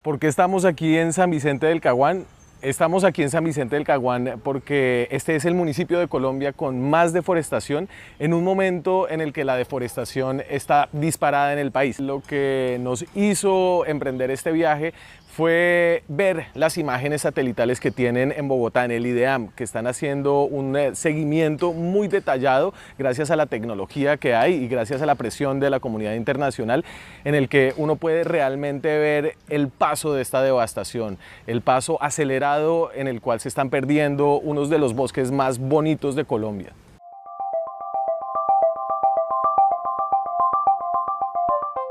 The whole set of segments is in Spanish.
¿Por qué estamos aquí en San Vicente del Caguán? Estamos aquí en San Vicente del Caguán porque este es el municipio de Colombia con más deforestación en un momento en el que la deforestación está disparada en el país. Lo que nos hizo emprender este viaje fue ver las imágenes satelitales que tienen en Bogotá, en el IDEAM, que están haciendo un seguimiento muy detallado gracias a la tecnología que hay y gracias a la presión de la comunidad internacional, en el que uno puede realmente ver el paso de esta devastación, el paso acelerado en el cual se están perdiendo unos de los bosques más bonitos de Colombia.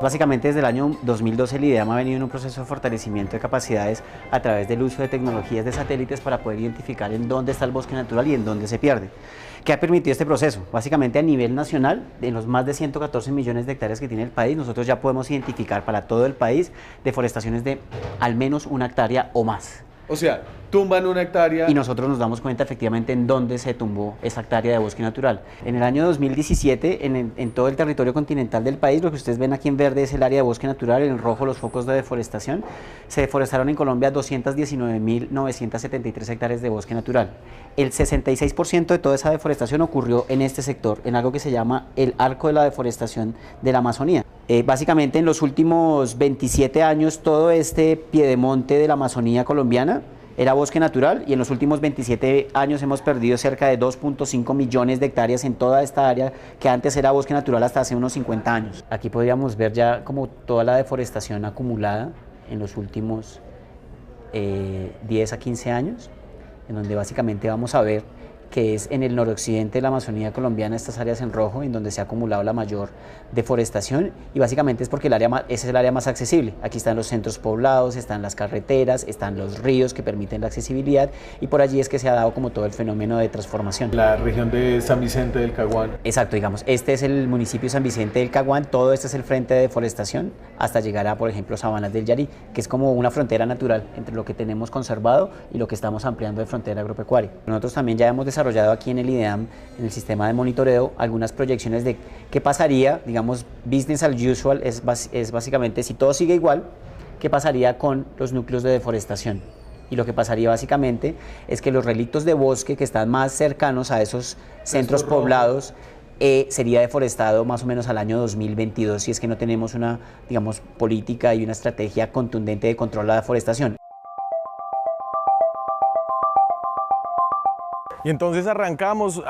Básicamente desde el año 2012 el IDEAM ha venido en un proceso de fortalecimiento de capacidades a través del uso de tecnologías de satélites para poder identificar en dónde está el bosque natural y en dónde se pierde. ¿Qué ha permitido este proceso? Básicamente a nivel nacional, en los más de 114 millones de hectáreas que tiene el país, nosotros ya podemos identificar para todo el país deforestaciones de al menos 1 hectárea o más. O sea, tumban 1 hectárea. Y nosotros nos damos cuenta efectivamente en dónde se tumbó esa hectárea de bosque natural. En el año 2017, en todo el territorio continental del país, lo que ustedes ven aquí en verde es el área de bosque natural, en rojo los focos de deforestación. Se deforestaron en Colombia 219.973 hectáreas de bosque natural. El 66% de toda esa deforestación ocurrió en este sector, en algo que se llama el arco de la deforestación de la Amazonía. Básicamente en los últimos 27 años todo este piedemonte de la Amazonía colombiana era bosque natural y en los últimos 27 años hemos perdido cerca de 2.5 millones de hectáreas en toda esta área que antes era bosque natural hasta hace unos 50 años. Aquí podríamos ver ya como toda la deforestación acumulada en los últimos 10 a 15 años, en donde básicamente vamos a ver que es en el noroccidente de la Amazonía colombiana, estas áreas en rojo, en donde se ha acumulado la mayor deforestación, y básicamente es porque ese es el área más accesible. Aquí están los centros poblados, están las carreteras, están los ríos que permiten la accesibilidad, y por allí es que se ha dado como todo el fenómeno de transformación. La región de San Vicente del Caguán. Exacto, digamos, este es el municipio de San Vicente del Caguán, todo este es el frente de deforestación, hasta llegar a, por ejemplo, Sabanas del Yarí, que es como una frontera natural entre lo que tenemos conservado y lo que estamos ampliando de frontera agropecuaria. Nosotros también ya hemos desarrollado aquí en el IDEAM, en el sistema de monitoreo, algunas proyecciones de qué pasaría, digamos, business as usual, es básicamente si todo sigue igual, qué pasaría con los núcleos de deforestación. Y lo que pasaría básicamente es que los relictos de bosque que están más cercanos a esos centros poblados sería deforestado más o menos al año 2022 si es que no tenemos una, digamos, política y una estrategia contundente de control de la deforestación. Y entonces arrancamos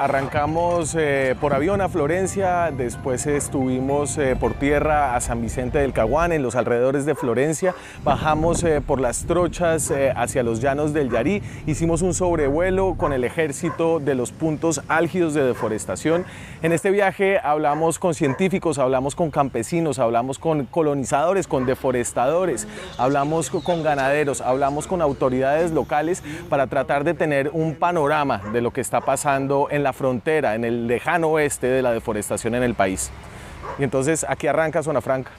por avión a Florencia, después estuvimos por tierra a San Vicente del Caguán, en los alrededores de Florencia, bajamos por las trochas hacia los llanos del Yarí, hicimos un sobrevuelo con el ejército de los puntos álgidos de deforestación. En este viaje hablamos con científicos, hablamos con campesinos, hablamos con colonizadores, con deforestadores, hablamos con ganaderos, hablamos con autoridades locales para tratar de tener un panorama de lo que está pasando en la frontera, en el lejano oeste de la deforestación en el país. Y entonces aquí arranca Zona Franca.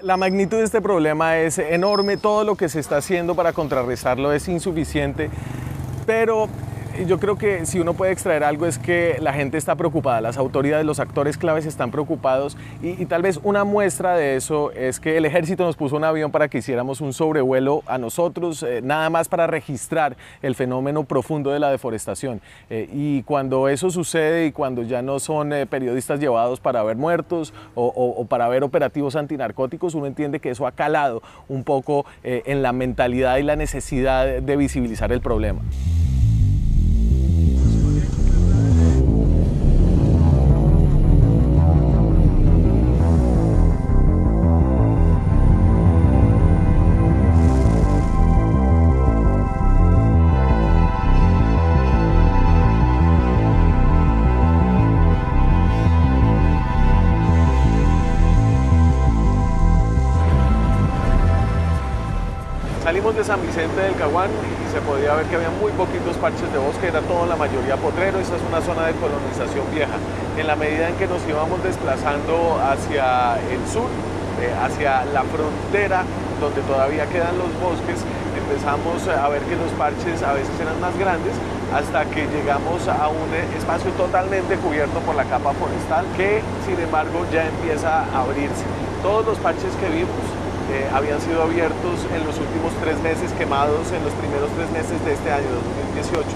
La magnitud de este problema es enorme, todo lo que se está haciendo para contrarrestarlo es insuficiente, pero yo creo que si uno puede extraer algo es que la gente está preocupada, las autoridades, los actores claves están preocupados y tal vez una muestra de eso es que el ejército nos puso un avión para que hiciéramos un sobrevuelo a nosotros, nada más para registrar el fenómeno profundo de la deforestación. Y cuando eso sucede y cuando ya no son periodistas llevados para ver muertos o para ver operativos antinarcóticos, uno entiende que eso ha calado un poco en la mentalidad y la necesidad de visibilizar el problema. Salimos de San Vicente del Caguán y se podía ver que había muy poquitos parches de bosque, era todo la mayoría potrero. Esta es una zona de colonización vieja. en la medida en que nos íbamos desplazando hacia el sur, hacia la frontera donde todavía quedan los bosques, empezamos a ver que los parches a veces eran más grandes, hasta que llegamos a un espacio totalmente cubierto por la capa forestal, que sin embargo ya empieza a abrirse. Todos los parches que vimos habían sido abiertos en los últimos 3 meses, quemados en los primeros 3 meses de este año, 2018.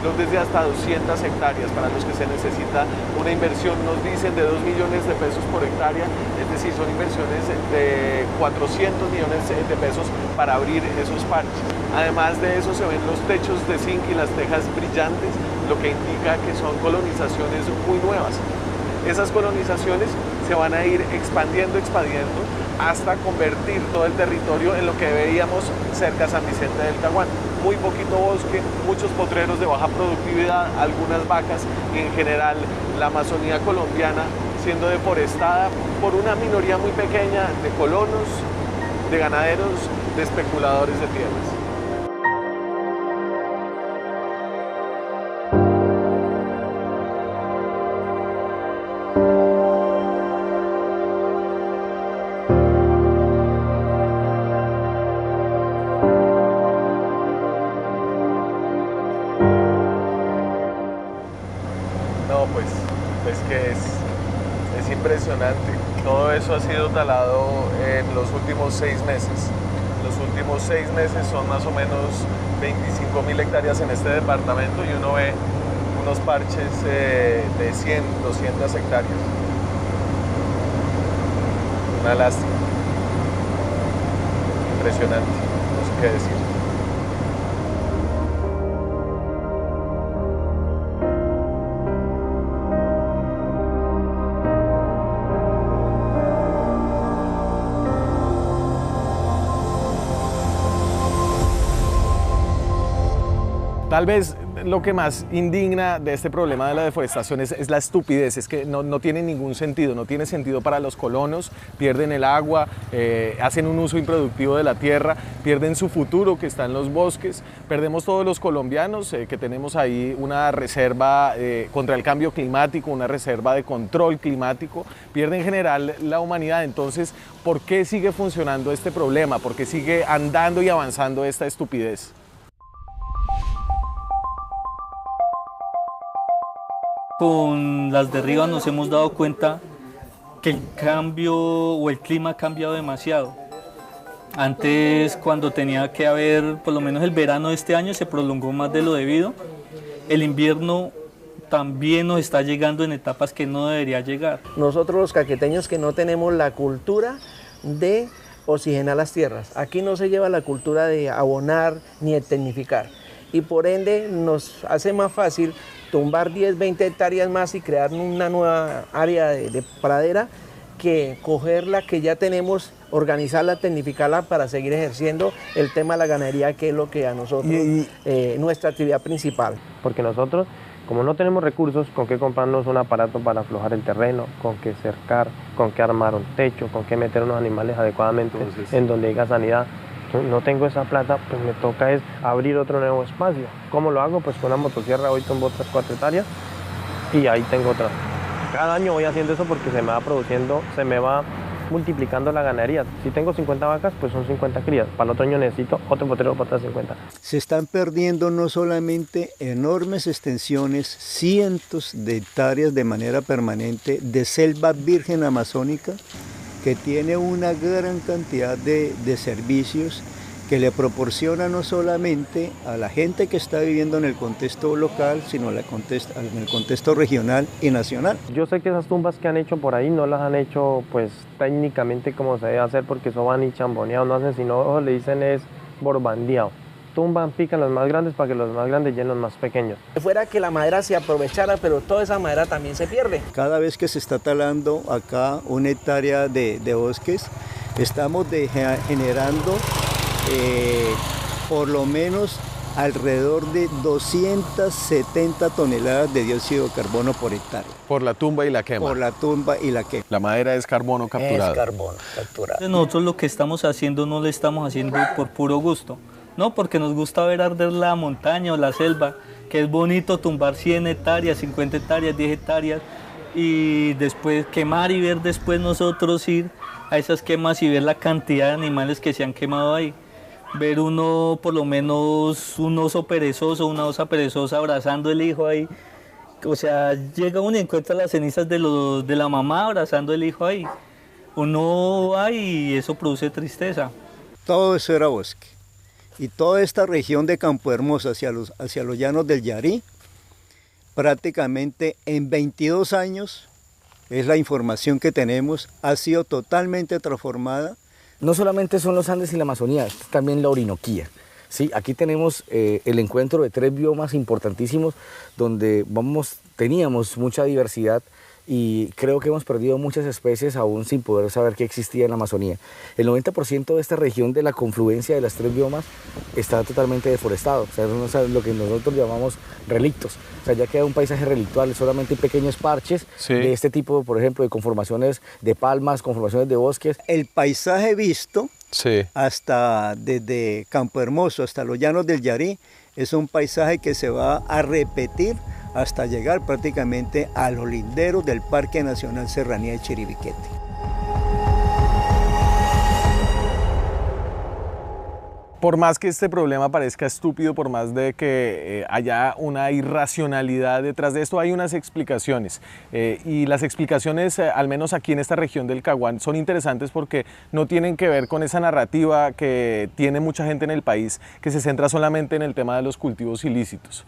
Desde hasta 200 hectáreas, para los que se necesita una inversión, nos dicen, de 2 millones de pesos por hectárea, es decir, son inversiones de 400 millones de pesos para abrir esos parches. Además de eso se ven los techos de zinc y las tejas brillantes, lo que indica que son colonizaciones muy nuevas. Esas colonizaciones se van a ir expandiendo hasta convertir todo el territorio en lo que veíamos cerca a San Vicente del Caguán. Muy poquito bosque, muchos potreros de baja productividad, algunas vacas y en general la Amazonía colombiana siendo deforestada por una minoría muy pequeña de colonos, de ganaderos, de especuladores de tierras. Pues que es impresionante. Todo eso ha sido talado en los últimos 6 meses. Los últimos 6 meses son más o menos 25.000 hectáreas en este departamento y uno ve unos parches de 100, 200 hectáreas. Una lástima. Impresionante, no sé qué decir. Tal vez lo que más indigna de este problema de la deforestación es la estupidez, es que no tiene ningún sentido, no tiene sentido para los colonos, pierden el agua, hacen un uso improductivo de la tierra, pierden su futuro que está en los bosques, perdemos todos los colombianos que tenemos ahí una reserva contra el cambio climático, una reserva de control climático, pierde en general la humanidad. Entonces, ¿por qué sigue funcionando este problema? ¿Por qué sigue andando y avanzando esta estupidez? Con las derribas nos hemos dado cuenta que el cambio o el clima ha cambiado demasiado. Antes, cuando tenía que haber, por lo menos el verano de este año se prolongó más de lo debido. El invierno también nos está llegando en etapas que no debería llegar. Nosotros los caqueteños que no tenemos la cultura de oxigenar las tierras. Aquí no se lleva la cultura de abonar ni de tecnificar. Y por ende nos hace más fácil tumbar 10, 20 hectáreas más y crear una nueva área de pradera que coger la que ya tenemos, organizarla, tecnificarla para seguir ejerciendo el tema de la ganadería, que es lo que a nosotros, nuestra actividad principal. Porque nosotros, como no tenemos recursos, con qué comprarnos un aparato para aflojar el terreno, con qué cercar, con qué armar un techo, con qué meter unos animales adecuadamente en donde haya sanidad. No tengo esa plata, pues me toca es abrir otro nuevo espacio. ¿Cómo lo hago? Pues con una motosierra hoy tumbo otras 4 hectáreas y ahí tengo otra. Cada año voy haciendo eso porque se me va produciendo, se me va multiplicando la ganadería. Si tengo 50 vacas, pues son 50 crías. Para el otro año necesito otro potrero para otras 50. Se están perdiendo no solamente enormes extensiones, cientos de hectáreas de manera permanente de selva virgen amazónica, que tiene una gran cantidad de servicios que le proporciona no solamente a la gente que está viviendo en el contexto local, sino en el contexto regional y nacional. Yo sé que esas tumbas que han hecho por ahí no las han hecho pues técnicamente como se debe hacer, porque eso van y chamboneados, no hacen sino, le dicen es borbandeado. Tumban, pican los más grandes para que los más grandes llenen los más pequeños. Fuera que la madera se aprovechara, pero toda esa madera también se pierde. Cada vez que se está talando acá una hectárea de bosques, estamos generando por lo menos alrededor de 270 toneladas de dióxido de carbono por hectárea. Por la tumba y la quema. Por la tumba y la quema. La madera es carbono capturado. Es carbono capturado. Nosotros lo que estamos haciendo no lo estamos haciendo por puro gusto. No, porque nos gusta ver arder la montaña o la selva, que es bonito tumbar 100 hectáreas, 50 hectáreas, 10 hectáreas, y después quemar y ver después nosotros ir a esas quemas y ver la cantidad de animales que se han quemado ahí. Ver uno, por lo menos un oso perezoso, una osa perezosa abrazando el hijo ahí. O sea, llega uno y encuentra las cenizas de la mamá abrazando el hijo ahí. Uno va y eso produce tristeza. Todo eso era bosque. Y toda esta región de Campo Hermoso hacia los llanos del Yarí, prácticamente en 22 años, es la información que tenemos, ha sido totalmente transformada. No solamente son los Andes y la Amazonía, es también la Orinoquía. Sí, aquí tenemos el encuentro de 3 biomas importantísimos donde teníamos mucha diversidad y creo que hemos perdido muchas especies aún sin poder saber que existía en la Amazonía. El 90% de esta región de la confluencia de las 3 biomas está totalmente deforestado, o sea, es lo que nosotros llamamos relictos. O sea, ya queda un paisaje relictual, solamente pequeños parches de este tipo, por ejemplo, de conformaciones de palmas, conformaciones de bosques. El paisaje visto hasta desde Campo Hermoso hasta los llanos del Yarí es un paisaje que se va a repetir hasta llegar prácticamente a los linderos del Parque Nacional Serranía de Chiribiquete. Por más que este problema parezca estúpido, por más de que haya una irracionalidad detrás de esto, hay unas explicaciones. Y las explicaciones, al menos aquí en esta región del Caguán, son interesantes porque no tienen que ver con esa narrativa que tiene mucha gente en el país, que se centra solamente en el tema de los cultivos ilícitos.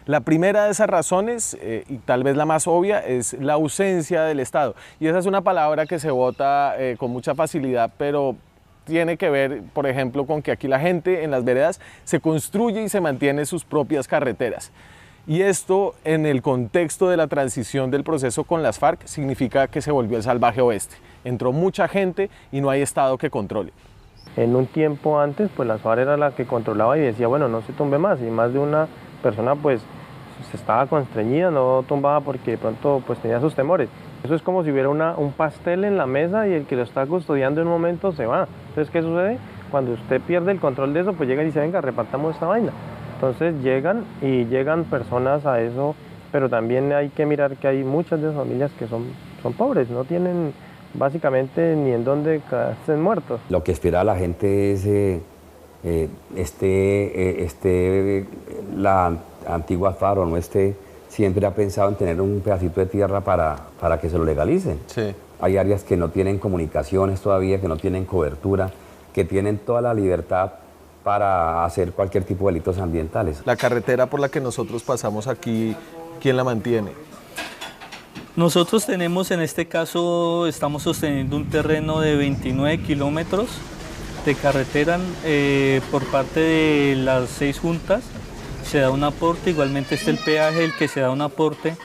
La primera de esas razones, y tal vez la más obvia, es la ausencia del Estado. Y esa es una palabra que se bota con mucha facilidad, pero tiene que ver, por ejemplo, con que aquí la gente en las veredas se construye y se mantiene sus propias carreteras. Y esto, en el contexto de la transición del proceso con las FARC, significa que se volvió el salvaje oeste. Entró mucha gente y no hay Estado que controle. En un tiempo antes, pues las FARC era la que controlaba y decía, bueno, no se tumbe más, y más de una persona pues se estaba constreñida, no tumbaba porque de pronto pues tenía sus temores. Eso es como si hubiera un pastel en la mesa y el que lo está custodiando en un momento se va. Entonces, ¿qué sucede? Cuando usted pierde el control de eso, pues llega y dice, venga, repartamos esta vaina. Entonces llegan personas a eso, pero también hay que mirar que hay muchas de esas familias que son pobres, no tienen básicamente ni en dónde estén muertos. Lo que espera la gente es la antigua FARC o no siempre ha pensado en tener un pedacito de tierra para que se lo legalicen. Sí. Hay áreas que no tienen comunicaciones todavía, que no tienen cobertura, que tienen toda la libertad para hacer cualquier tipo de delitos ambientales. La carretera por la que nosotros pasamos aquí, ¿quién la mantiene? Nosotros tenemos, en este caso, estamos sosteniendo un terreno de 29 kilómetros de carretera por parte de las 6 juntas. Se da un aporte, igualmente está el peaje, el que se da un aporte.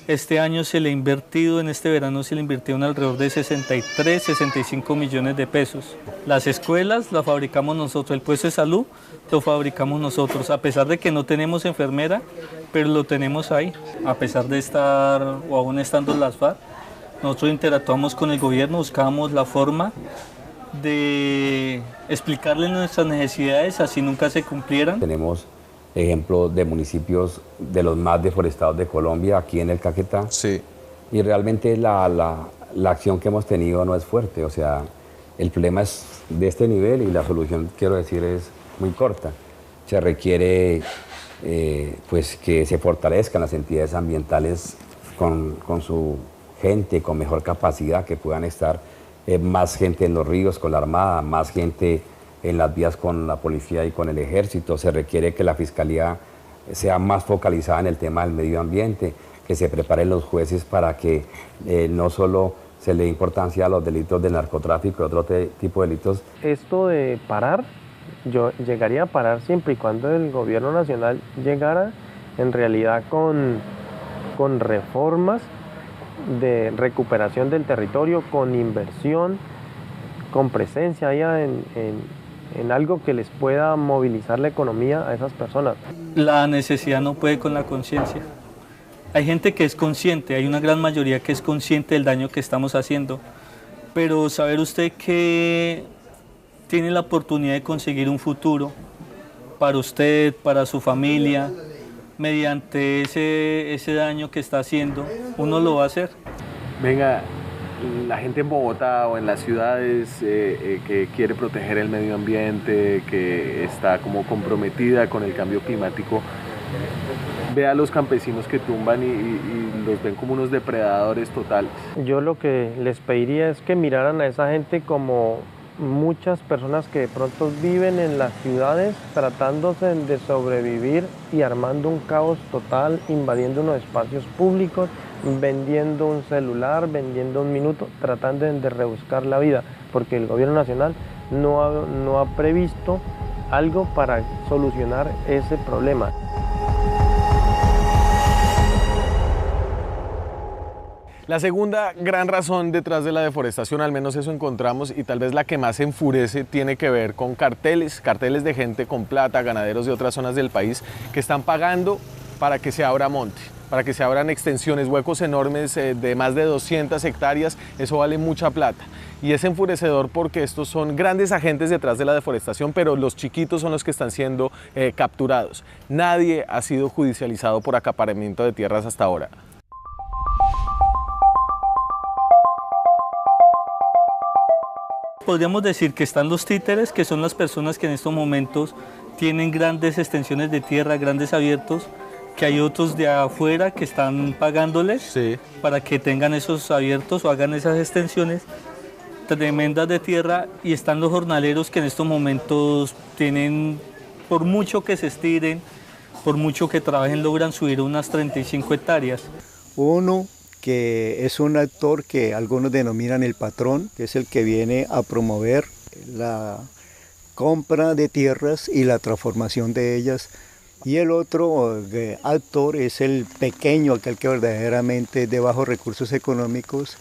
Este año se le ha invertido, en este verano se le invirtieron alrededor de 63, 65 millones de pesos. Las escuelas las fabricamos nosotros, el puesto de salud lo fabricamos nosotros, a pesar de que no tenemos enfermera, pero lo tenemos ahí. A pesar de estar, o aún estando las FARC, nosotros interactuamos con el gobierno, buscábamos la forma de explicarle nuestras necesidades, así nunca se cumplieran. Tenemos ejemplos de municipios de los más deforestados de Colombia, aquí en el Caquetá. Sí. Y realmente la acción que hemos tenido no es fuerte, o sea, el problema es de este nivel y la solución, quiero decir, es muy corta. Se requiere pues que se fortalezcan las entidades ambientales con su gente, con mejor capacidad, que puedan estar más gente en los ríos con la Armada, más gente en las vías con la policía y con el ejército. Se requiere que la fiscalía sea más focalizada en el tema del medio ambiente, que se preparen los jueces para que no solo se le dé importancia a los delitos de narcotráfico y otro tipo de delitos. Esto de parar, yo llegaría a parar siempre y cuando el gobierno nacional llegara en realidad con reformas de recuperación del territorio, con inversión, con presencia allá en algo que les pueda movilizar la economía a esas personas. La necesidad no puede con la conciencia. Hay gente que es consciente, hay una gran mayoría que es consciente del daño que estamos haciendo, pero saber usted que tiene la oportunidad de conseguir un futuro para usted, para su familia, mediante ese daño que está haciendo, uno lo va a hacer. Venga, la gente en Bogotá o en las ciudades que quiere proteger el medio ambiente, que está como comprometida con el cambio climático, ve a los campesinos que tumban y los ven como unos depredadores totales. Yo lo que les pediría es que miraran a esa gente como muchas personas que de pronto viven en las ciudades tratándose de sobrevivir y armando un caos total, invadiendo unos espacios públicos, vendiendo un celular, vendiendo un minuto, tratando de rebuscar la vida, porque el gobierno nacional no ha previsto algo para solucionar ese problema. La segunda gran razón detrás de la deforestación, al menos eso encontramos, y tal vez la que más enfurece, tiene que ver con carteles de gente con plata, ganaderos de otras zonas del país, que están pagando para que se abra monte, para que se abran extensiones, huecos enormes de más de 200 hectáreas, eso vale mucha plata. Y es enfurecedor porque estos son grandes agentes detrás de la deforestación, pero los chiquitos son los que están siendo capturados. Nadie ha sido judicializado por acaparamiento de tierras hasta ahora. Podríamos decir que están los títeres, que son las personas que en estos momentos tienen grandes extensiones de tierra, grandes abiertos, que hay otros de afuera que están pagándoles para que tengan esos abiertos o hagan esas extensiones tremendas de tierra, y están los jornaleros que en estos momentos tienen, por mucho que se estiren, por mucho que trabajen, logran subir unas 35 hectáreas. Uno que es un actor que algunos denominan el patrón, que es el que viene a promover la compra de tierras y la transformación de ellas. Y el otro actor es el pequeño, aquel que verdaderamente es de bajos recursos económicos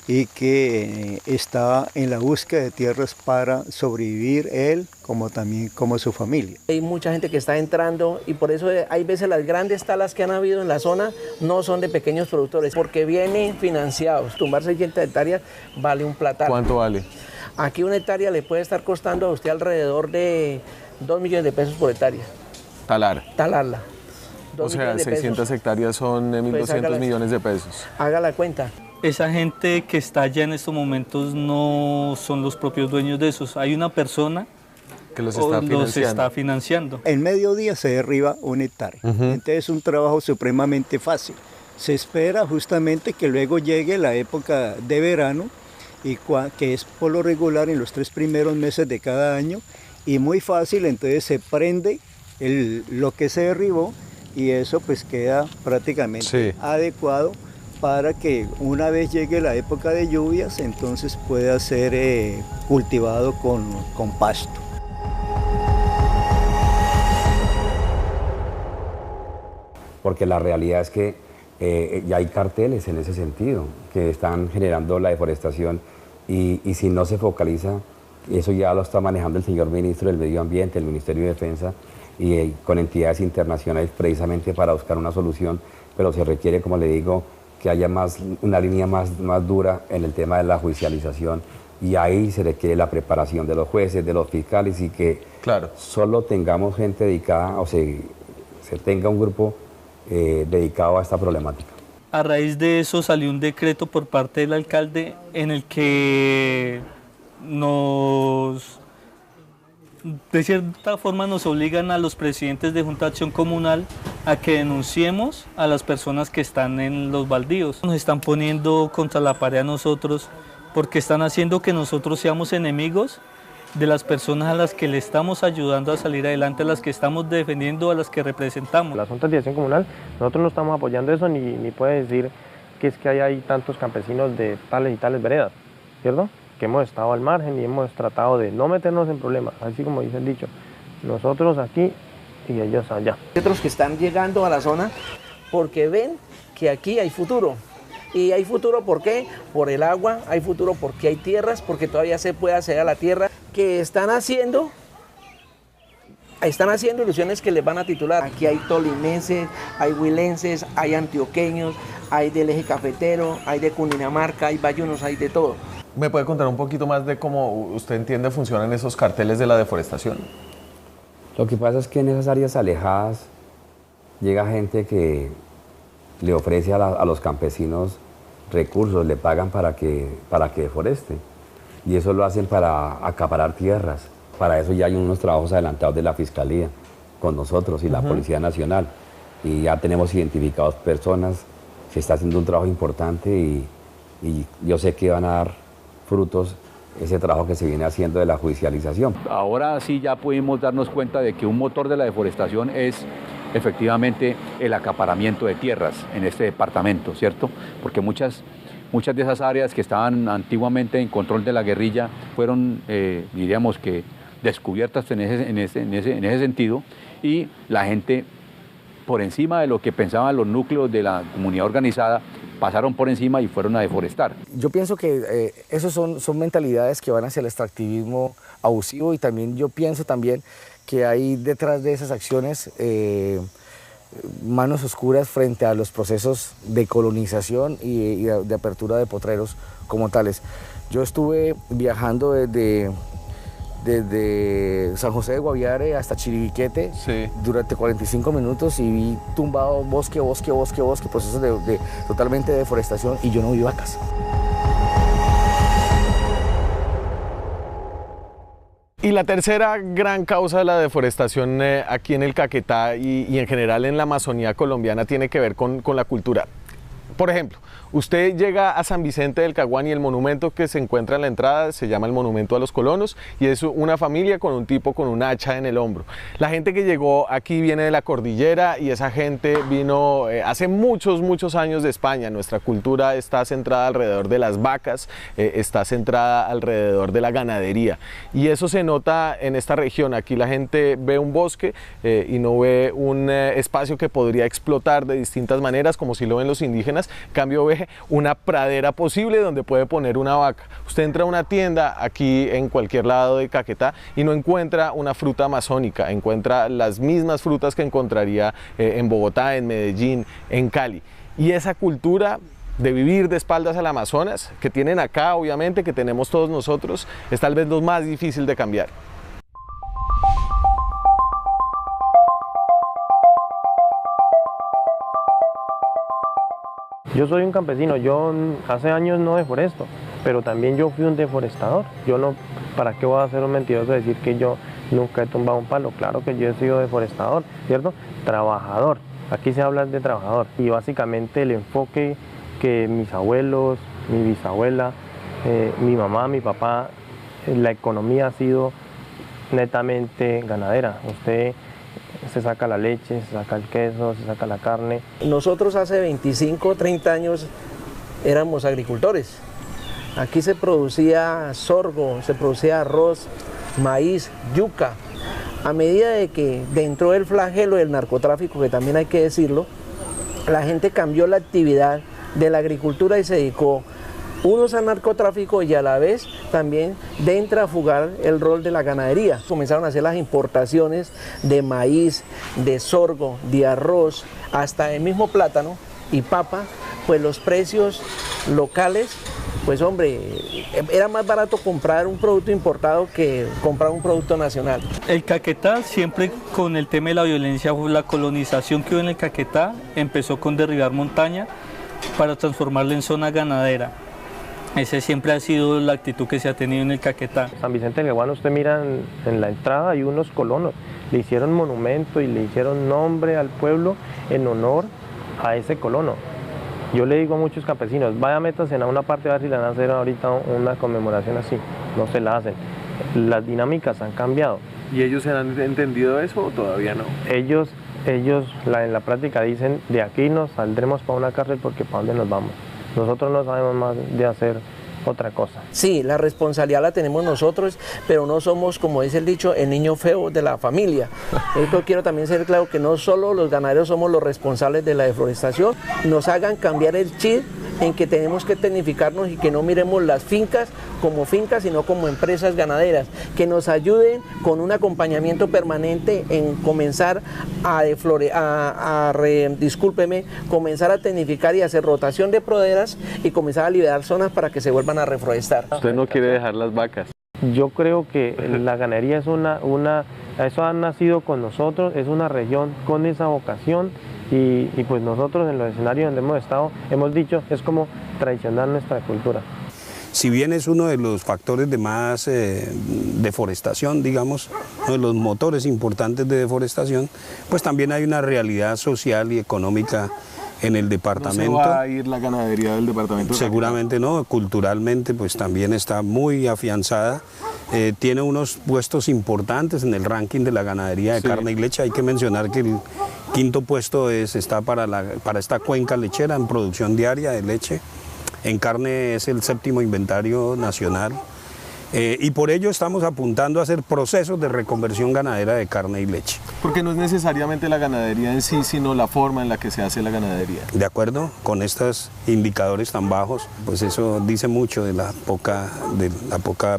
y que está en la búsqueda de tierras para sobrevivir él, como también como su familia. Hay mucha gente que está entrando y por eso hay veces las grandes talas que han habido en la zona no son de pequeños productores, porque vienen financiados. Tumbar 600 hectáreas vale un platal. ¿Cuánto vale? Aquí una hectárea le puede estar costando a usted alrededor de 2 millones de pesos por hectárea. Talarla. O sea, 600 hectáreas son 1.200 millones de pesos. Haga la cuenta. Esa gente que está allá en estos momentos no son los propios dueños de esos. Hay una persona que los está financiando. En mediodía se derriba una hectárea. Entonces es un trabajo supremamente fácil. Se espera justamente que luego llegue la época de verano, y que es por lo regular en los 3 primeros meses de cada año, y muy fácil, entonces se prende lo que se derribó, y eso pues queda prácticamente adecuado para que una vez llegue la época de lluvias, entonces pueda ser cultivado con pasto. Porque la realidad es que ya hay carteles en ese sentido, que están generando la deforestación, y si no se focaliza, eso ya lo está manejando el señor ministro del Medio Ambiente, el Ministerio de Defensa, y con entidades internacionales precisamente para buscar una solución, pero se requiere, como le digo, que haya una línea más dura en el tema de la judicialización, y ahí se requiere la preparación de los jueces, de los fiscales, y que solo tengamos gente dedicada, o sea, se tenga un grupo dedicado a esta problemática. A raíz de eso salió un decreto por parte del alcalde en el que de cierta forma nos obligan a los presidentes de Junta de Acción Comunal a que denunciemos a las personas que están en los baldíos. Nos están poniendo contra la pared a nosotros porque están haciendo que nosotros seamos enemigos de las personas a las que le estamos ayudando a salir adelante, a las que estamos defendiendo, a las que representamos. Las juntas de acción comunal, nosotros no estamos apoyando eso, ni puede decir que es que hay tantos campesinos de tales y tales veredas, ¿cierto? Que hemos estado al margen y hemos tratado de no meternos en problemas, así como dice el dicho, nosotros aquí y ellos allá. Hay otros que están llegando a la zona porque ven que aquí hay futuro. Y hay futuro, ¿por qué? Por el agua, hay futuro porque hay tierras, porque todavía se puede acceder a la tierra, que están haciendo ilusiones que les van a titular. Aquí hay tolimenses, hay huilenses, hay antioqueños, hay del eje cafetero, hay de Cundinamarca, hay bayunos, hay de todo. ¿Me puede contar un poquito más de cómo usted entiende funcionan esos carteles de la deforestación? Lo que pasa es que en esas áreas alejadas llega gente que le ofrece a los campesinos recursos, le pagan para que deforesten. Y eso lo hacen para acaparar tierras. Para eso ya hay unos trabajos adelantados de la Fiscalía con nosotros y la Policía Nacional. Y ya tenemos identificados personas, se está haciendo un trabajo importante y yo sé que van a dar frutos ese trabajo que se viene haciendo de la judicialización. Ahora sí ya pudimos darnos cuenta de que un motor de la deforestación es efectivamente el acaparamiento de tierras en este departamento, ¿cierto? Porque muchas de esas áreas que estaban antiguamente en control de la guerrilla fueron, diríamos que, descubiertas en ese sentido, y la gente, por encima de lo que pensaban los núcleos de la comunidad organizada, pasaron por encima y fueron a deforestar. Yo pienso que esos son mentalidades que van hacia el extractivismo abusivo, y también yo pienso también que hay detrás de esas acciones manos oscuras frente a los procesos de colonización y de apertura de potreros como tales. Yo estuve viajando desde San José de Guaviare hasta Chiribiquete durante 45 minutos y vi tumbado bosque, procesos totalmente de deforestación, y yo no vi vacas. Y la tercera gran causa de la deforestación aquí en el Caquetá y en general en la Amazonía colombiana tiene que ver con la cultura. Por ejemplo, usted llega a San Vicente del Caguán y el monumento que se encuentra en la entrada se llama el Monumento a los Colonos, y es una familia con un tipo con un hacha en el hombro. La gente que llegó aquí viene de la cordillera, y esa gente vino hace muchos años de España. Nuestra cultura está centrada alrededor de las vacas, está centrada alrededor de la ganadería, y eso se nota en esta región. Aquí la gente ve un bosque y no ve un espacio que podría explotar de distintas maneras como si lo ven los indígenas. En cambio ve una pradera posible donde puede poner una vaca. Usted entra a una tienda aquí en cualquier lado de Caquetá y no encuentra una fruta amazónica, encuentra las mismas frutas que encontraría en Bogotá, en Medellín, en Cali. Y esa cultura de vivir de espaldas al Amazonas, que tienen acá obviamente, que tenemos todos nosotros, es tal vez lo más difícil de cambiar. Yo soy un campesino, yo hace años no deforesto, pero también yo fui un deforestador. Yo no, ¿para qué voy a ser un mentiroso decir que yo nunca he tumbado un palo? Claro que yo he sido deforestador, ¿cierto? Trabajador, aquí se habla de trabajador. Y básicamente el enfoque que mis abuelos, mi bisabuela, mi mamá, mi papá, la economía ha sido netamente ganadera. Usted se saca la leche, se saca el queso, se saca la carne. Nosotros hace 25, 30 años éramos agricultores. Aquí se producía sorgo, se producía arroz, maíz, yuca. A medida de que dentro del flagelo del narcotráfico, que también hay que decirlo, la gente cambió la actividad de la agricultura y se dedicó unos al narcotráfico, y a la vez también de intrafugar el rol de la ganadería. Comenzaron a hacer las importaciones de maíz, de sorgo, de arroz, hasta el mismo plátano y papa. Pues los precios locales, pues hombre, era más barato comprar un producto importado que comprar un producto nacional. El Caquetá, siempre con el tema de la violencia, la colonización que hubo en el Caquetá empezó con derribar montaña para transformarla en zona ganadera. Esa siempre ha sido la actitud que se ha tenido en el Caquetá. San Vicente del Caguán, usted mira en la entrada hay unos colonos, le hicieron monumento y le hicieron nombre al pueblo en honor a ese colono. Yo le digo a muchos campesinos, vaya, métanse a una parte a ver si le van a hacer ahorita una conmemoración así. No se la hacen. Las dinámicas han cambiado. ¿Y ellos se han entendido eso o todavía no? Ellos en la práctica dicen, de aquí nos saldremos para una cárcel porque ¿para dónde nos vamos? Nosotros no sabemos más de hacer otra cosa. Sí, la responsabilidad la tenemos nosotros, pero no somos, como dice el dicho, el niño feo de la familia. Esto quiero también ser claro, que no solo los ganaderos somos los responsables de la deforestación, nos hagan cambiar el chip en que tenemos que tecnificarnos y que no miremos las fincas como fincas, sino como empresas ganaderas, que nos ayuden con un acompañamiento permanente en comenzar comenzar a tecnificar y hacer rotación de praderas y comenzar a liberar zonas para que se vuelvan a reforestar. ¿Usted no quiere dejar las vacas? Yo creo que la ganadería es eso ha nacido con nosotros, es una región con esa vocación Y pues nosotros en los escenarios donde hemos estado hemos dicho es como traicionar nuestra cultura. Si bien es uno de los factores de más deforestación, digamos, uno de los motores importantes de deforestación, pues también hay una realidad social y económica en el departamento. ¿No se va a ir la ganadería del departamento? Seguramente no, culturalmente pues también está muy afianzada, tiene unos puestos importantes en el ranking de la ganadería de carne y leche. Hay que mencionar que el quinto puesto está para esta cuenca lechera en producción diaria de leche. En carne es el séptimo inventario nacional y por ello estamos apuntando a hacer procesos de reconversión ganadera de carne y leche. Porque no es necesariamente la ganadería en sí, sino la forma en la que se hace la ganadería. De acuerdo, con estos indicadores tan bajos, pues eso dice mucho de la poca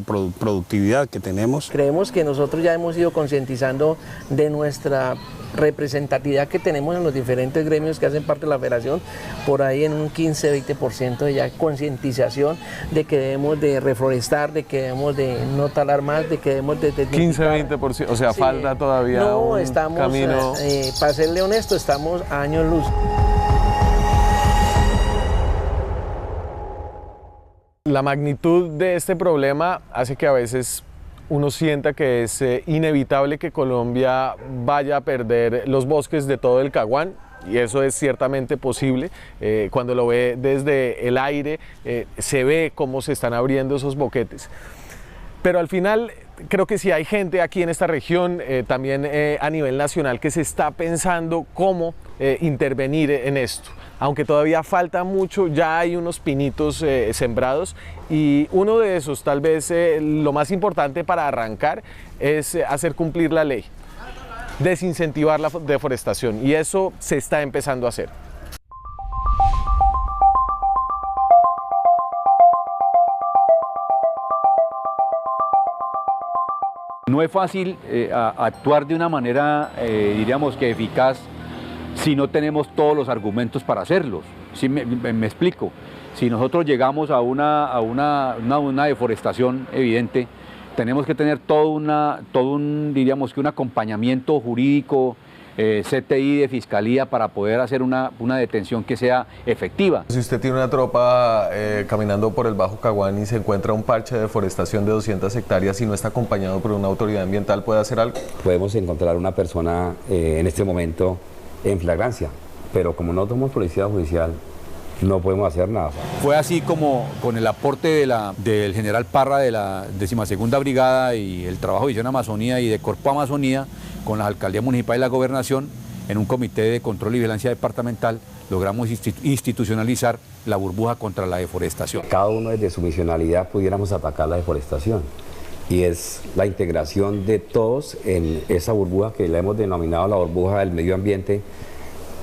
productividad que tenemos. Creemos que nosotros ya hemos ido concientizando de nuestra representatividad que tenemos en los diferentes gremios que hacen parte de la federación, por ahí en un 15-20% de ya concientización de que debemos de reforestar, de que debemos de no talar más, de que debemos de... 15-20%, o sea, sí, falta todavía un camino. Para serle honesto, estamos a años luz. La magnitud de este problema hace que a veces uno sienta que es inevitable que Colombia vaya a perder los bosques de todo el Caguán, y eso es ciertamente posible. Cuando lo ve desde el aire, se ve cómo se están abriendo esos boquetes. Pero al final creo que sí hay gente aquí en esta región, también a nivel nacional, que se está pensando cómo intervenir en esto. Aunque todavía falta mucho, ya hay unos pinitos sembrados, y uno de esos, tal vez lo más importante para arrancar, es hacer cumplir la ley, desincentivar la deforestación, y eso se está empezando a hacer. No es fácil actuar de una manera, diríamos que eficaz, si no tenemos todos los argumentos para hacerlos. ¿Sí me explico? Si nosotros llegamos a una deforestación evidente, tenemos que tener diríamos que un acompañamiento jurídico, CTI de Fiscalía, para poder hacer una detención que sea efectiva. Si usted tiene una tropa caminando por el Bajo Caguán y se encuentra un parche de deforestación de 200 hectáreas y no está acompañado por una autoridad ambiental, ¿puede hacer algo? Podemos encontrar una persona en este momento en flagrancia, pero como no somos policía judicial, no podemos hacer nada. Fue así como con el aporte del general Parra de la 12ª Brigada y el trabajo de Visión Amazonía y de Corpo Amazonía, con la Alcaldía Municipal y la Gobernación, en un comité de control y vigilancia departamental, logramos institucionalizar la burbuja contra la deforestación. Cada uno desde su misionalidad pudiéramos atacar la deforestación, y es la integración de todos en esa burbuja que la hemos denominado la burbuja del medio ambiente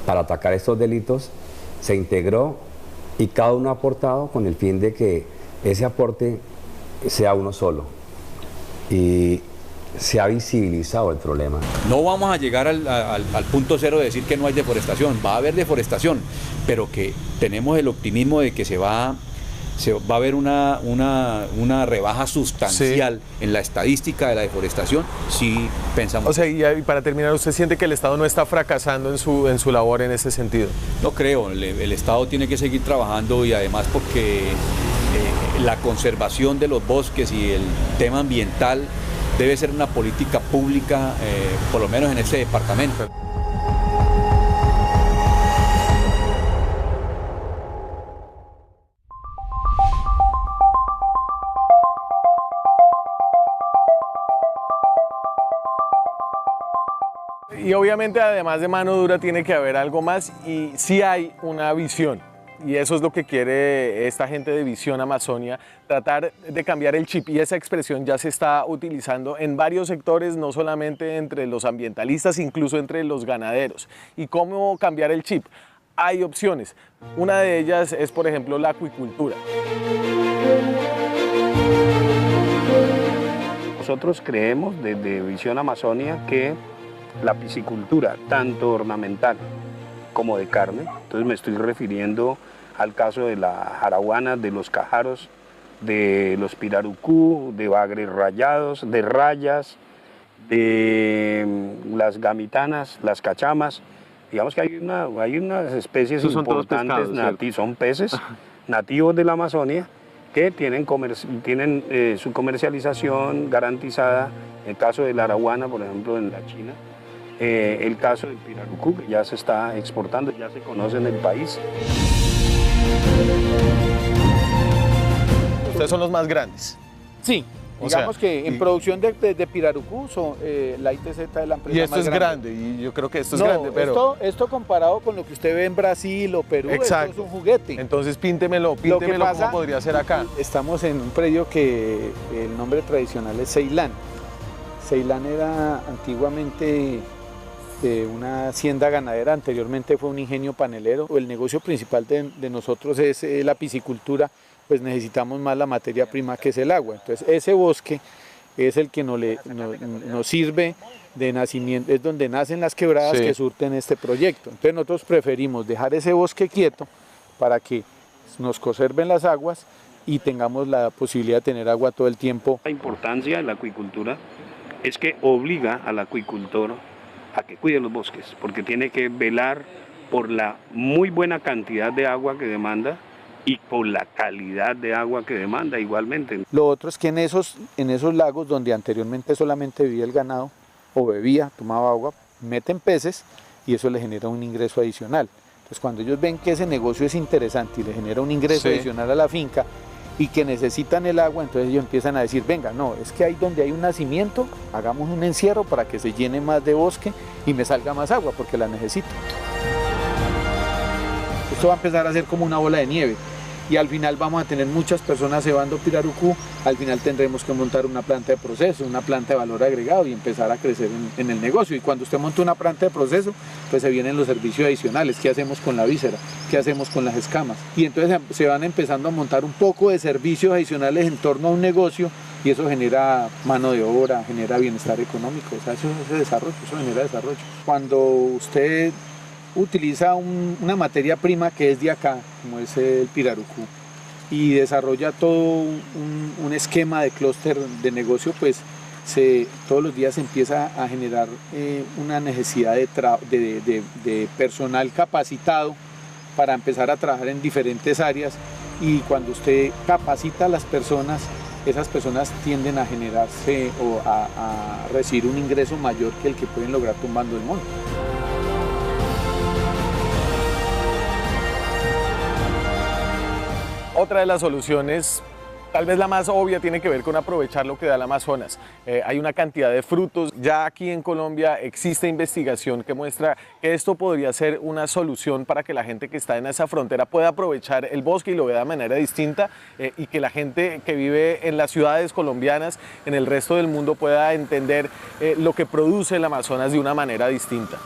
para atacar estos delitos. Se integró y cada uno ha aportado con el fin de que ese aporte sea uno solo, y se ha visibilizado el problema. No vamos a llegar al punto cero de decir que no hay deforestación, va a haber deforestación, pero que tenemos el optimismo de que va a haber una rebaja sustancial en la estadística de la deforestación, si pensamos. O sea, y para terminar, ¿usted siente que el Estado no está fracasando en su labor en ese sentido? No creo, el Estado tiene que seguir trabajando, y además porque la conservación de los bosques y el tema ambiental debe ser una política pública, por lo menos en este departamento. Y obviamente, además de mano dura, tiene que haber algo más, y sí hay una visión. Y eso es lo que quiere esta gente de Visión Amazonia, tratar de cambiar el chip, y esa expresión ya se está utilizando en varios sectores, no solamente entre los ambientalistas, incluso entre los ganaderos. ¿Y cómo cambiar el chip? Hay opciones. Una de ellas es, por ejemplo, la acuicultura. Nosotros creemos desde Visión Amazonia que la piscicultura, tanto ornamental como de carne, entonces me estoy refiriendo al caso de la jaraguana, de los cajaros, de los pirarucú, de bagres rayados, de rayas, de las gamitanas, las cachamas, Digamos que hay unas especies Esos son todos importantes, pescados, son peces nativos de la Amazonia que tienen su comercialización garantizada. En el caso de la araguana, por ejemplo, en la China. El caso del pirarucú, que ya se está exportando, ya se conoce en el país. Ustedes son los más grandes. Sí. Digamos que en producción de pirarucú, la ITZ es la empresa y esto más es grande, y yo creo que esto es grande, pero... Esto comparado con lo que usted ve en Brasil o Perú, esto es un juguete. Entonces píntemelo cómo podría ser acá. Estamos en un predio que el nombre tradicional es Ceilán. Ceilán era antiguamente una hacienda ganadera, anteriormente fue un ingenio panelero. El negocio principal de nosotros es la piscicultura, pues necesitamos más la materia prima que es el agua. Entonces ese bosque es el que nos sirve de nacimiento, es donde nacen las quebradas que surten este proyecto. Entonces nosotros preferimos dejar ese bosque quieto para que nos conserven las aguas y tengamos la posibilidad de tener agua todo el tiempo. La importancia de la acuicultura es que obliga al acuicultor a que cuide los bosques, porque tiene que velar por la muy buena cantidad de agua que demanda y por la calidad de agua que demanda igualmente. Lo otro es que en esos lagos donde anteriormente solamente vivía el ganado, o bebía, tomaba agua, meten peces y eso le genera un ingreso adicional. Entonces cuando ellos ven que ese negocio es interesante y le genera un ingreso adicional a la finca y que necesitan el agua, entonces ellos empiezan a decir, venga, no, es que ahí donde hay un nacimiento, hagamos un encierro para que se llene más de bosque y me salga más agua porque la necesito. Esto va a empezar a ser como una bola de nieve. Y al final vamos a tener muchas personas cebando pirarucú, al final tendremos que montar una planta de proceso, una planta de valor agregado y empezar a crecer en el negocio. Y cuando usted monta una planta de proceso, pues se vienen los servicios adicionales, ¿qué hacemos con la víscera? ¿Qué hacemos con las escamas? Y entonces se van empezando a montar un poco de servicios adicionales en torno a un negocio y eso genera mano de obra, genera bienestar económico, o sea, eso genera desarrollo. Cuando usted utiliza una materia prima que es de acá, como es el pirarucú, y desarrolla todo un esquema de clúster de negocio, pues todos los días se empieza a generar una necesidad de personal capacitado para empezar a trabajar en diferentes áreas, y cuando usted capacita a las personas, esas personas tienden a generarse o a recibir un ingreso mayor que el que pueden lograr tumbando el monte. Otra de las soluciones, tal vez la más obvia, tiene que ver con aprovechar lo que da el Amazonas. Hay una cantidad de frutos. Ya aquí en Colombia existe investigación que muestra que esto podría ser una solución para que la gente que está en esa frontera pueda aprovechar el bosque y lo vea de manera distinta, y que la gente que vive en las ciudades colombianas, en el resto del mundo, pueda entender lo que produce el Amazonas de una manera distinta.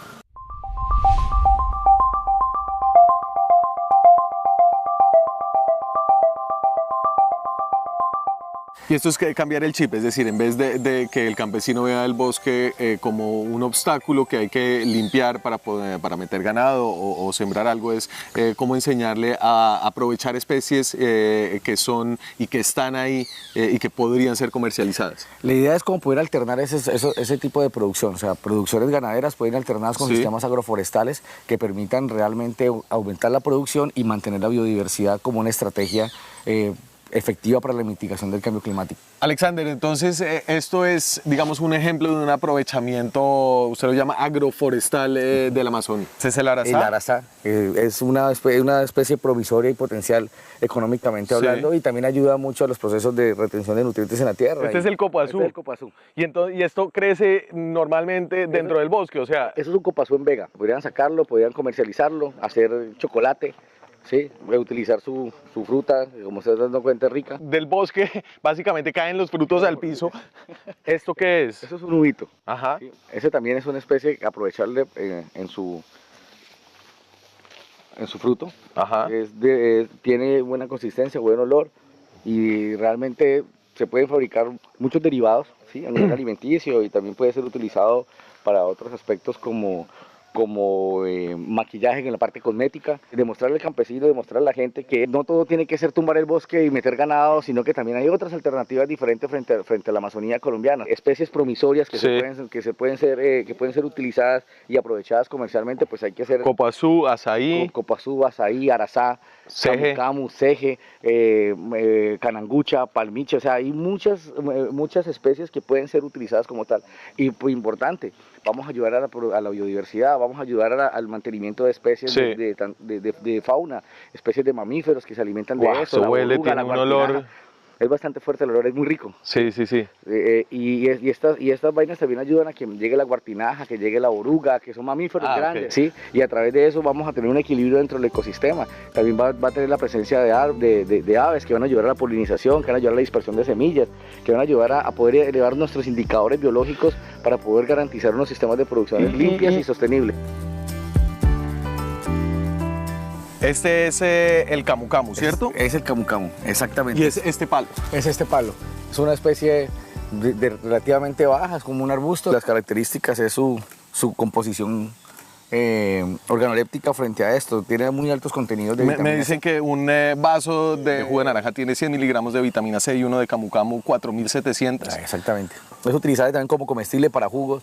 Y esto es cambiar el chip, es decir, en vez de que el campesino vea el bosque como un obstáculo que hay que limpiar para meter ganado o sembrar algo, es como enseñarle a aprovechar especies que son y que están ahí y que podrían ser comercializadas. La idea es como poder alternar ese tipo de producción, o sea, producciones ganaderas pueden alternadas con sistemas agroforestales que permitan realmente aumentar la producción y mantener la biodiversidad como una estrategia efectiva para la mitigación del cambio climático. Alexander, entonces esto es, digamos, un ejemplo de un aprovechamiento, usted lo llama agroforestal del Amazonas. ¿Es el arazá? El arazá es una especie provisoria y potencial económicamente hablando, y también ayuda mucho a los procesos de retención de nutrientes en la tierra. Este es el copazú. Este es el copazú. Y esto crece normalmente dentro del bosque, o sea... Eso es un copazú en vega. Podrían sacarlo, podrían comercializarlo, hacer chocolate. Sí, reutilizar su fruta, como se está dando cuenta, es rica. Del bosque básicamente caen los frutos al piso. ¿Esto qué es? Eso es un ubito. Ajá. Sí, ese también es una especie que aprovecharle en su fruto. Ajá. Tiene buena consistencia, buen olor, y realmente se pueden fabricar muchos derivados, ¿sí? A nivel alimenticio, y también puede ser utilizado para otros aspectos como como maquillaje en la parte cosmética, demostrarle al campesino, demostrarle a la gente que no todo tiene que ser tumbar el bosque y meter ganado, sino que también hay otras alternativas diferentes frente a la Amazonía colombiana, especies promisorias que pueden ser utilizadas y aprovechadas comercialmente, pues hay que hacer Copazú, azaí, arazá, camu, ceje, canangucha, palmiche, o sea, hay muchas especies que pueden ser utilizadas como tal. Y pues, importante, vamos a ayudar a la biodiversidad, vamos a ayudar al mantenimiento de especies de fauna, especies de mamíferos que se alimentan de eso. Eso huele, tiene un olor. Es bastante fuerte el olor, es muy rico. Sí, sí, sí. Y estas vainas también ayudan a que llegue la guartinaja, que llegue la oruga, que son mamíferos grandes, ¿sí? Y a través de eso vamos a tener un equilibrio dentro del ecosistema. También va a tener la presencia de aves que van a ayudar a la polinización, que van a ayudar a la dispersión de semillas, que van a ayudar a poder elevar nuestros indicadores biológicos para poder garantizar unos sistemas de producción limpias y sostenibles. Este es el camu camu, ¿cierto? Es el camu camu, exactamente. ¿Y es este palo? Es este palo. Es una especie relativamente baja, es como un arbusto. Las características es su composición organoléptica frente a esto. Tiene muy altos contenidos de vitamina C. Me dicen que un vaso de jugo de naranja tiene 100 miligramos de vitamina C y uno de camu camu 4.700. Exactamente. Es utilizado también como comestible para jugos.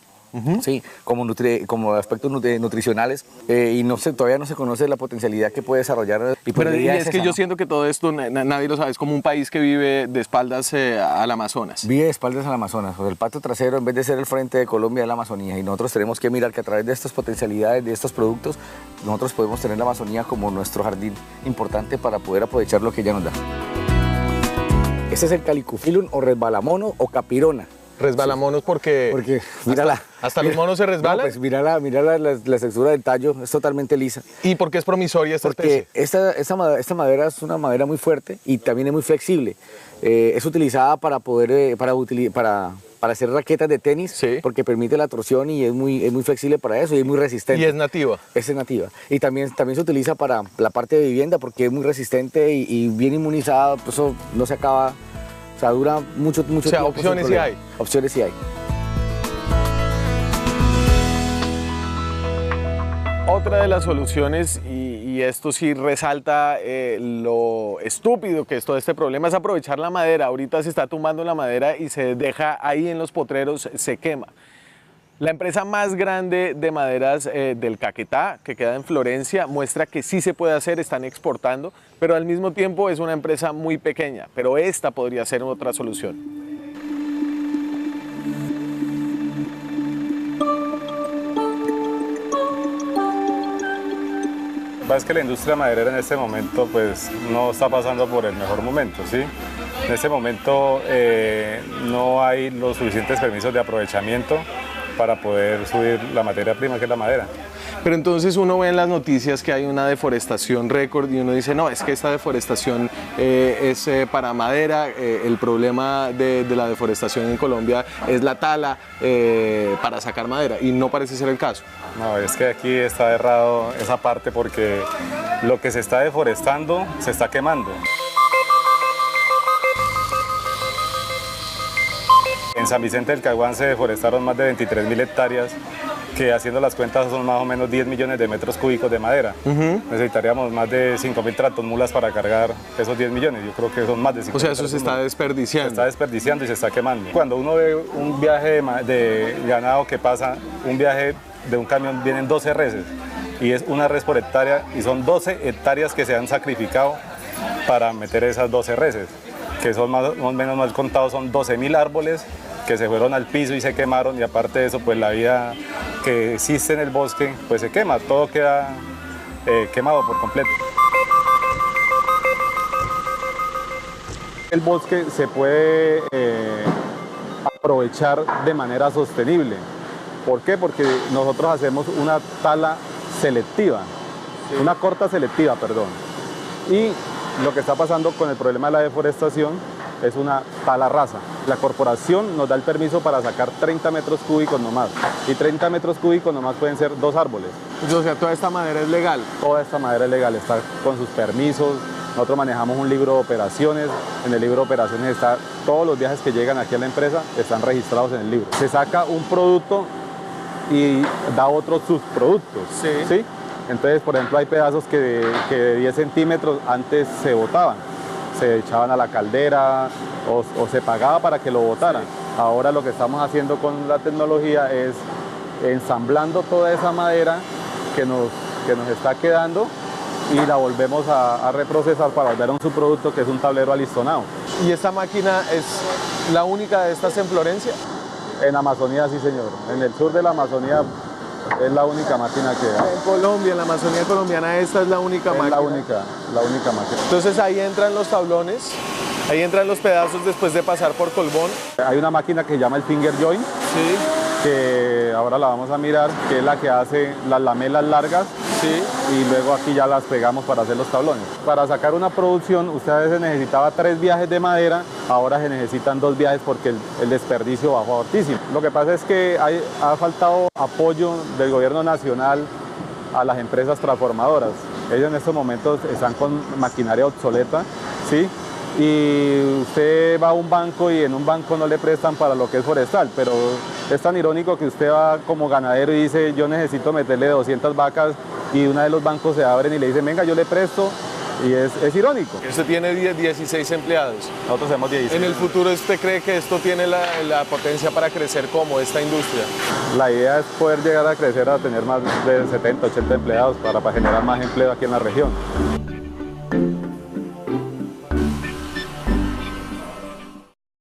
Sí, como aspectos nutricionales y todavía no se conoce la potencialidad que puede desarrollar. Pero es que yo siento que todo esto nadie lo sabe, es como un país que vive de espaldas al Amazonas. Vive de espaldas al Amazonas, el patio trasero en vez de ser el frente de Colombia es la Amazonía y nosotros tenemos que mirar que a través de estas potencialidades, de estos productos, nosotros podemos tener la Amazonía como nuestro jardín importante para poder aprovechar lo que ella nos da. Este es el Calicuphyllum o resbalamono o capirona. Resbalamonos porque mírala. ¿Hasta los monos se resbalan? No, pues mira la textura del tallo, es totalmente lisa. ¿Y por qué es promisoria esta especie? Esta madera es una madera muy fuerte y también es muy flexible. Es utilizada para hacer raquetas de tenis, porque permite la torsión y es muy flexible para eso y es muy resistente. ¿Y es nativa? Es nativa. Y también se utiliza para la parte de vivienda porque es muy resistente y bien inmunizada, pues eso no se acaba. O sea, dura mucho tiempo. O sea, opciones sí hay. Opciones sí hay. Otra de las soluciones, y esto sí resalta lo estúpido que es todo este problema, es aprovechar la madera. Ahorita se está tumbando la madera y se deja ahí en los potreros, se quema. La empresa más grande de maderas del Caquetá, que queda en Florencia, muestra que sí se puede hacer, están exportando, pero al mismo tiempo es una empresa muy pequeña, pero esta podría ser otra solución. Es que la industria maderera en este momento pues no está pasando por el mejor momento, ¿sí? En este momento no hay los suficientes permisos de aprovechamiento para poder subir la materia prima que es la madera. Pero entonces uno ve en las noticias que hay una deforestación récord y uno dice, no, es que esta deforestación es para madera, el problema de la deforestación en Colombia es la tala para sacar madera y no parece ser el caso. No, es que aquí está errado esa parte porque lo que se está deforestando se está quemando. En San Vicente del Caguán se deforestaron más de 23.000 hectáreas, que haciendo las cuentas son más o menos 10 millones de metros cúbicos de madera. Necesitaríamos más de 5.000 tractomulas para cargar esos 10 millones. Yo creo que son más de 5.000. O sea, eso se está desperdiciando. Se está desperdiciando y se está quemando. Cuando uno ve un viaje de ganado que pasa, un viaje de un camión, vienen 12 reses y es una res por hectárea y son 12 hectáreas que se han sacrificado para meter esas 12 reses, que son más o menos mal contados, son 12.000 árboles que se fueron al piso y se quemaron, y aparte de eso, pues la vida que existe en el bosque, pues se quema, todo queda quemado por completo. El bosque se puede aprovechar de manera sostenible. ¿Por qué? Porque nosotros hacemos una tala selectiva, una corta selectiva, perdón. Y lo que está pasando con el problema de la deforestación es una tala rasa. La corporación nos da el permiso para sacar 30 metros cúbicos nomás. Y 30 metros cúbicos nomás pueden ser 2 árboles. O sea, toda esta madera es legal. Toda esta madera es legal, está con sus permisos. Nosotros manejamos un libro de operaciones. En el libro de operaciones está todos los viajes que llegan aquí a la empresa, están registrados en el libro. Se saca un producto y da otros subproductos. ¿Sí? Entonces, por ejemplo, hay pedazos que de 10 centímetros antes se botaban, se echaban a la caldera o se pagaba para que lo botaran. Ahora lo que estamos haciendo con la tecnología es ensamblando toda esa madera que nos está quedando y la volvemos a reprocesar para volver a un subproducto que es un tablero alistonado. ¿Y esta máquina es la única de estas en Florencia? En Amazonía sí, señor. En el sur de la Amazonía es la única máquina que hay. En Colombia, en la Amazonía colombiana, esta es la única máquina. La única máquina. Entonces ahí entran los tablones, ahí entran los pedazos después de pasar por Colbón. Hay una máquina que se llama el finger joint, que ahora la vamos a mirar, que es la que hace las lamelas largas, y luego aquí ya las pegamos para hacer los tablones. Para sacar una producción, usted a veces necesitaba 3 viajes de madera, ahora se necesitan 2 viajes porque el desperdicio bajó altísimo. Lo que pasa es que ha faltado apoyo del gobierno nacional a las empresas transformadoras. Ellos en estos momentos están con maquinaria obsoleta, ¿sí? Y usted va a un banco y en un banco no le prestan para lo que es forestal, pero es tan irónico que usted va como ganadero y dice yo necesito meterle 200 vacas y una de los bancos se abren y le dicen venga yo le presto, y es irónico. Usted tiene 16 empleados. Nosotros tenemos 16. ¿En el futuro usted cree que esto tiene la potencia para crecer como esta industria? La idea es poder llegar a crecer a tener más de 70, 80 empleados para generar más empleo aquí en la región.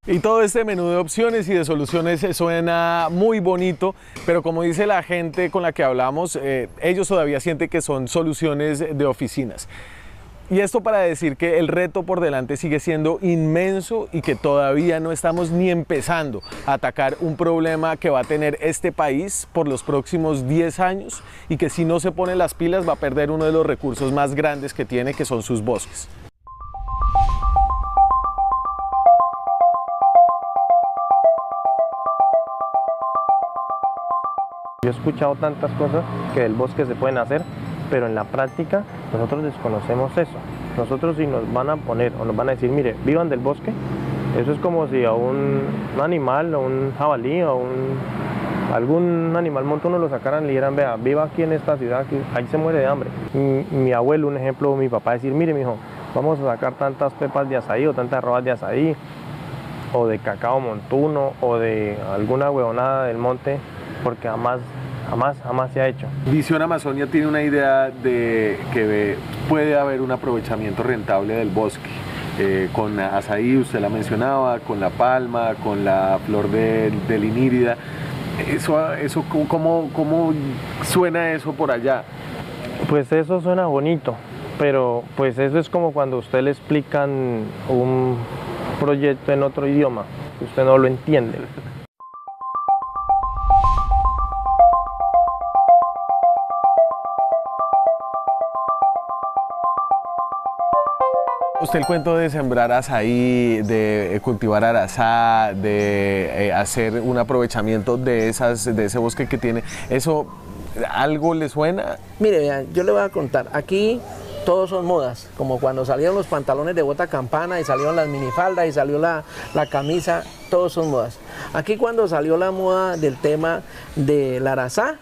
Y todo este menú de opciones y de soluciones suena muy bonito, pero como dice la gente con la que hablamos, ellos todavía sienten que son soluciones de oficinas. Y esto para decir que el reto por delante sigue siendo inmenso y que todavía no estamos ni empezando a atacar un problema que va a tener este país por los próximos 10 años y que si no se pone las pilas va a perder uno de los recursos más grandes que tiene, que son sus bosques. Yo he escuchado tantas cosas que del bosque se pueden hacer, pero en la práctica nosotros desconocemos eso. Nosotros si nos van a poner o nos van a decir, mire, vivan del bosque, eso es como si a un animal o un jabalí o algún animal montuno lo sacaran y le dijeran, vea, viva aquí en esta ciudad, que ahí se muere de hambre. Mi abuelo, un ejemplo, mi papá decir, mire mijo, vamos a sacar tantas pepas de azaí o tantas robas de azaí o de cacao montuno o de alguna huevonada del monte, porque jamás se ha hecho. Visión Amazonia tiene una idea de que puede haber un aprovechamiento rentable del bosque. Con azaí, usted la mencionaba, con la palma, con la flor de linírida. ¿Cómo suena eso por allá? Pues eso suena bonito, pero pues eso es como cuando a usted le explican un proyecto en otro idioma, usted no lo entiende. Usted el cuento de sembrar azaí, de cultivar arazá, de hacer un aprovechamiento de ese bosque que tiene, ¿eso algo le suena? Mire, vean, yo le voy a contar, aquí todos son modas, como cuando salieron los pantalones de bota campana y salieron las minifaldas y salió la camisa, todos son modas. Aquí cuando salió la moda del tema del arazá,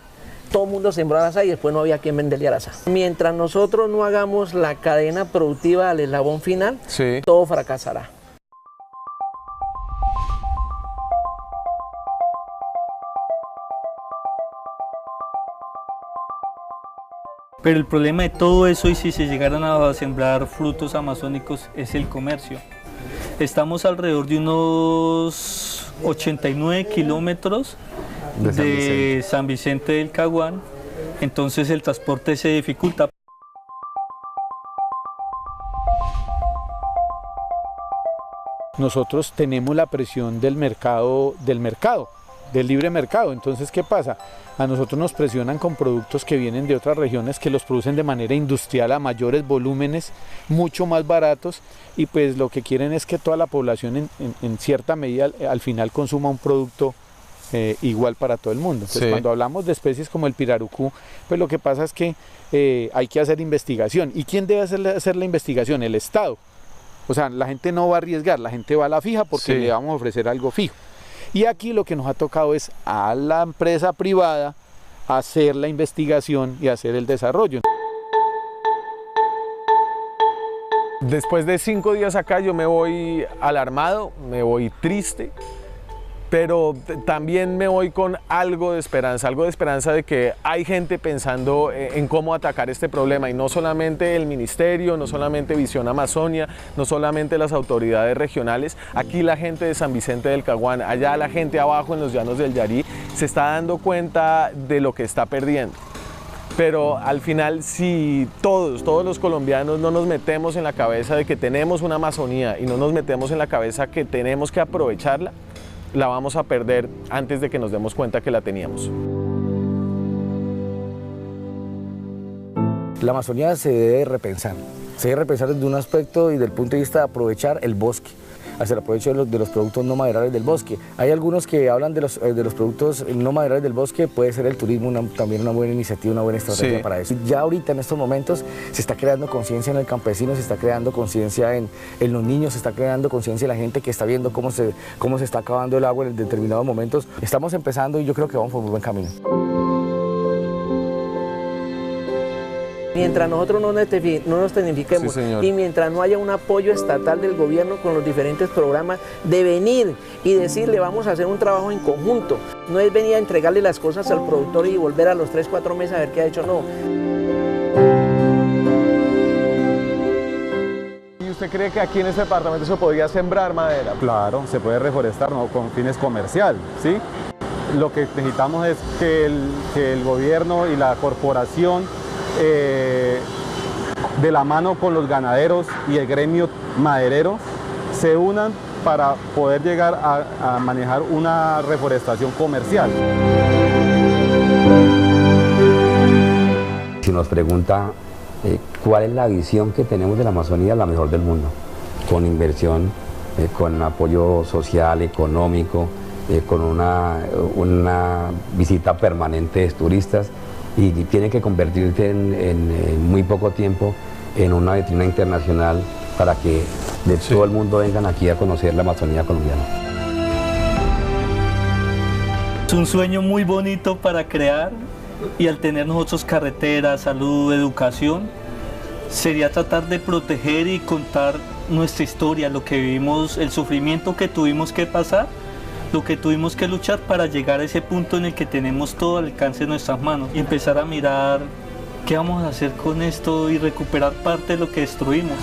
todo el mundo sembró arazá y después no había quien venderle arazá. Mientras nosotros no hagamos la cadena productiva al eslabón final, todo fracasará. Pero el problema de todo eso, y si se llegaran a sembrar frutos amazónicos, es el comercio. Estamos alrededor de unos 89 kilómetros de San Vicente del Caguán, entonces el transporte se dificulta. Nosotros tenemos la presión del mercado, del libre mercado. Entonces, ¿qué pasa? A nosotros nos presionan con productos que vienen de otras regiones que los producen de manera industrial a mayores volúmenes, mucho más baratos, y pues lo que quieren es que toda la población en cierta medida al final consuma un producto igual para todo el mundo. Entonces, cuando hablamos de especies como el pirarucú, pues lo que pasa es que hay que hacer investigación. ¿Y quién debe hacer la investigación? El Estado. O sea, la gente no va a arriesgar, la gente va a la fija porque le vamos a ofrecer algo fijo. Y aquí lo que nos ha tocado es a la empresa privada hacer la investigación y hacer el desarrollo. Después de 5 días acá yo me voy alarmado, me voy triste, pero también me voy con algo de esperanza de que hay gente pensando en cómo atacar este problema, y no solamente el ministerio, no solamente Visión Amazonia, no solamente las autoridades regionales. Aquí la gente de San Vicente del Caguán, allá la gente abajo en los llanos del Yarí, se está dando cuenta de lo que está perdiendo. Pero al final, si todos los colombianos no nos metemos en la cabeza de que tenemos una Amazonía y no nos metemos en la cabeza que tenemos que aprovecharla, la vamos a perder antes de que nos demos cuenta que la teníamos. La Amazonía se debe repensar desde un aspecto y del punto de vista de aprovechar el bosque, hacer aprovecho de los productos no maderables del bosque. Hay algunos que hablan de los productos no maderables del bosque, puede ser el turismo también una buena iniciativa, una buena estrategia para eso. Ya ahorita en estos momentos se está creando conciencia en el campesino, se está creando conciencia en los niños, se está creando conciencia en la gente que está viendo cómo se está acabando el agua en determinados momentos. Estamos empezando y yo creo que vamos por un buen camino. Mientras nosotros no nos tecnifiquemos y mientras no haya un apoyo estatal del gobierno con los diferentes programas de venir y decirle vamos a hacer un trabajo en conjunto, no es venir a entregarle las cosas al productor y volver a los 3-4 meses a ver qué ha hecho, no. ¿Y usted cree que aquí en este departamento se podría sembrar madera? Claro, se puede reforestar, no con fines comerciales, ¿sí? Lo que necesitamos es que el gobierno y la corporación de la mano con los ganaderos y el gremio maderero se unan para poder llegar a manejar una reforestación comercial. Si nos pregunta cuál es la visión que tenemos de la Amazonía, la mejor del mundo, con inversión, con apoyo social, económico, con una visita permanente de turistas, y tiene que convertirse en muy poco tiempo en una vitrina internacional para que de todo el mundo vengan aquí a conocer la Amazonía colombiana. Es un sueño muy bonito para crear, y al tener nosotros carreteras, salud, educación, sería tratar de proteger y contar nuestra historia, lo que vivimos, el sufrimiento que tuvimos que pasar, lo que tuvimos que luchar para llegar a ese punto en el que tenemos todo al alcance de nuestras manos y empezar a mirar qué vamos a hacer con esto y recuperar parte de lo que destruimos.